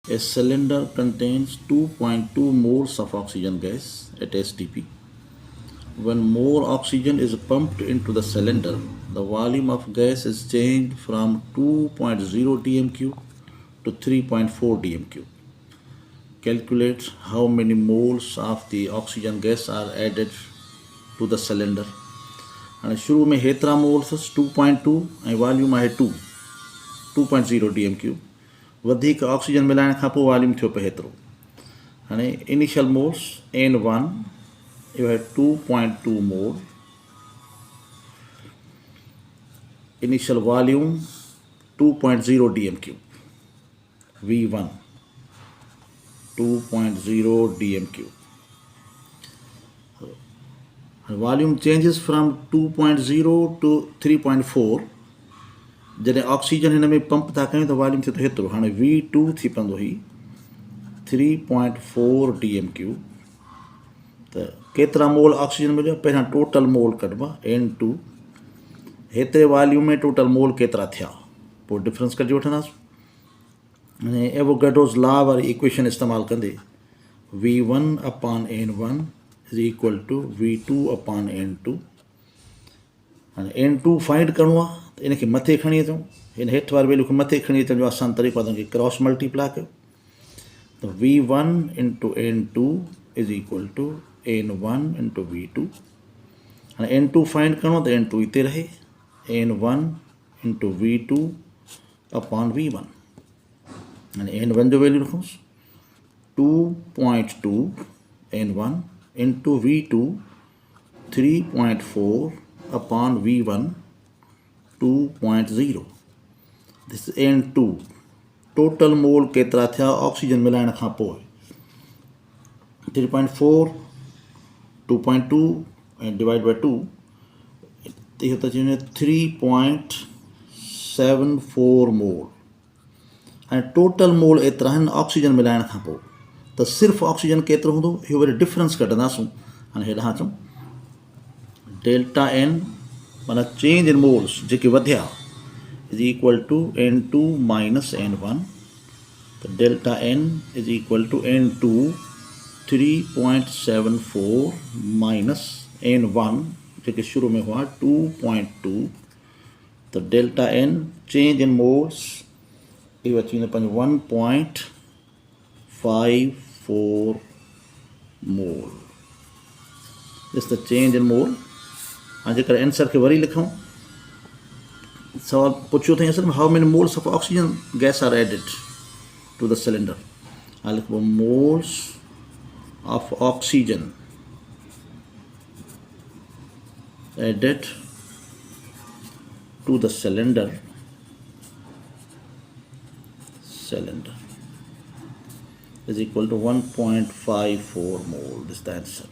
A cylinder contains 2.2 moles of oxygen gas at STP. When more oxygen is pumped into the cylinder, the volume of gas is changed from 2.0 dm³ to 3.4 dm³. Calculate how many moles of the oxygen gas are added to the cylinder. हाणे शुरू में हेतिरा moles 2.2 ऐं volume आहे 2.0 dm³. वधीक oxygen मिलाइण खां पोइ volume थियो पिए हेतिरो. हाणे इनिशियल मोल्स N1 इहो आहे 2.2 mole. Initial volume 2.0 dm³. V1 2.0 dm³. Volume changes from 2.0 to 3.4. जॾहिं ऑक्सीजन हिन में पंप था कयूं त वॉल्यूम थिए थो हेतिरो. हाणे V2 थी पवंदो ही 3.4 dm³. त केतिरा मोल ऑक्सीजन मिलियो? पहिरियां टोटल मोल कढिबा N2. हेतिरे वॉल्यूम में टोटल मोल केतिरा थिया, पोइ डिफरेंस कढी वठंदासीं. ऐं एवोगाड्रोस लॉ वारी इक्वेशन इस्तेमालु कंदे V1 upon N1 is equal to V2 upon N2. हाणे N2 फाइंड करिणो आहे त इनखे मथे खणी अचूं. हिन हेठि वारी वैल्यू खे मथे खणी अचण जो आसान तरीक़ो आहे, तव्हांखे क्रॉस मल्टीप्लाई कयो त V1 into N2 is equal to N1 into V2. हाणे N2 फाइंड करिणो त N2 हिते रहे, N1 into V2 upon V1. हाणे N1 जो वैल्यू रखूंसि 2.2 N1 into V2 3.4 upon V1 2.0. This is N2. Total mole केतिरा थिया ऑक्सीजन मिलाइण खां पोइ? 3.4 2.2 ऐं डिवाइड बाय 2 इहो त अची वञे 3.74 मोल. हाणे टोटल मोल एतिरा आहिनि ऑक्सीजन मिलाइण खां पोइ. त सिर्फ़ु ऑक्सीजन केतिरो हूंदो इहो वरी डिफरेंस कढंदासूं. हाणे हेॾां अचूं, डेल्टा एन माना चेंज इन मोल्स जेके वधिया is equal to N2 minus N1. त delta N is equal to N2 3.74 minus N1 जेके शुरू में हुआ 2.2. त delta N change in moles इहो अची वेंदो पंहिंजो 1.54 mole. This the change in mole. हाणे जेकर आंसर खे वरी लिखूं, सवाल पुछियो अथई असल में how many moles of oxygen gas are added to the cylinder. हाणे लिखबो moles of oxygen added to the cylinder is equal to 1.54 mole. This is the answer.